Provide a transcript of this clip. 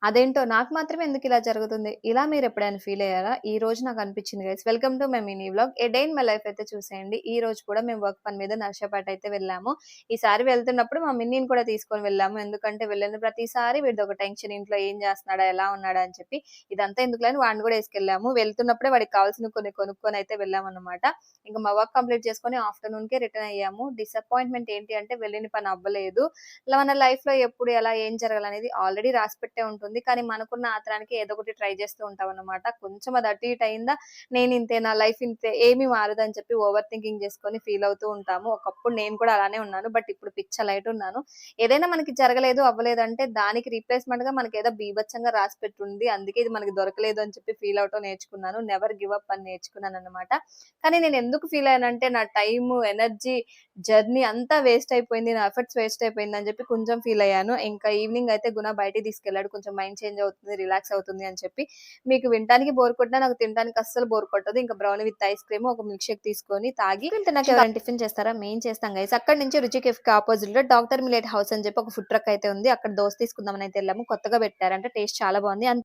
అదేంటో నాకు మాత్రమే ఎందుకిలా జరుగుతుంది? ఇలా మీరెప్పుడైనా ఫీలయ్యారా? ఈ రోజు నాకనిపిచ్చింది guys. Welcome to my mini vlog. A day in my life అయితే చూసేయండి. ఈ రోజు కూడా మేము వర్క్ పని మీద నర్సాపేటయితే వెళ్ళాము. ఈసారి వెళ్తున్నప్పుడు మా మిన్నీని కూడా తీసుకొని వెళ్ళాము. ఎందుకంటే వెళ్ళిన ప్రతిసారి వీడిదొక టెన్షన్. ఇంట్లో ఏం జేస్తున్నాడా? ఎలా ఉన్నాడా? అని చెప్పి. ఇదంతా ఎందుకులే అని వాడిని గూడా యేసుకెళ్ళాము. వెళ్తున్నప్పుడే వాడికి కావాల్సినవి కొన్ని కొనుక్కొనయితే వెళ్ళామన్నమాట. ఇంక మా వర్క్ కంప్లీట్ చేసుకొని ఆఫ్టర్‌నూన్‌కే రిటర్న్ అయ్యాము. డిసప్పాయింట్‌మెంట్ ఏంటి అంటే వెళ్ళిన పని అవ్వలేదు. మన లైఫ్‌లో ఎప్పుడు ఎలా ఏం జరగాలనేది ఆల్రెడీ రాసిపెట్టే ఉంటుంది. కానీ మనకున్న ఆత్రానికి ఏదో ఒకటి ట్రై చేస్తూ ఉంటామన్నమాట. కొంచెం అది అటు ఇటు అయిందా, నేనింతే, నా లైఫ్ ఇంతే, ఏమి మారదని చెప్పి ఓవర్ థింకింగ్ చేసుకొని ఫీల్ అవుతూ ఉంటాము. ఒకప్పుడు నేను కూడా అలానే ఉన్నాను. బట్ ఇప్పుడు పిచ్చ లైట్ ఉన్నాను. ఏదైనా మనకి జరగలేదు, అవ్వలేదంటే దానికి రీప్లేస్‌మెంట్‌గా మనకేదో బీభత్సంగా రాసిపెట్టుంది. అందుకే ఇది మనకి దొరకలేదు అని చెప్పి ఫీల్ అవ్వటం నేర్చుకున్నాను. నెవర్ గివ్ అప్ అని నేర్చుకున్నానన్నమాట. కానీ నేనెందుకు ఫీల్ అయ్యానంటే నా టైము, ఎనర్జీ, జర్నీ అంతా వేస్ట్ అయిపోయింది. నా ఎఫర్ట్స్ వేస్ట్ అయిపోయిందని చెప్పి కొంచెం ఫీల్ అయ్యాను. ఇంకా ఈవినింగ్ అయితే గుణ బయటికి తీసుకెళ్ళాడు. కొంచెం మైండ్ చేంజ్ అవుతుంది, రిలాక్స్ అవుతుంది అని చెప్పి. మీకు వినటానికి బోర్ కొట్టినా నాకు తినటానికి అస్సలు బోర్ కొట్టదు. ఇంకా బ్రౌనీ విత్ ఐస్ క్రీమ్, ఒక మిల్క్ షేక్ తీసుకొని తాగి తిన్నాక ఎవరైనా టిఫిన్ చేస్తారా? మేము చేస్తాం గైస్. అక్కడి నుంచి రుచి కేఫ్‌కి అపోజిట్‌లో డాక్టర్ మిల్లెట్ హౌస్ అని చెప్పి ఒక ఫుడ్ ట్రక్ అయితే ఉంది. అక్కడ దోస తీసుకుందామని అయితే వెళ్ళాము. కొత్తగా పెట్టారంట. టేస్ట్ చాలా బాగుంది.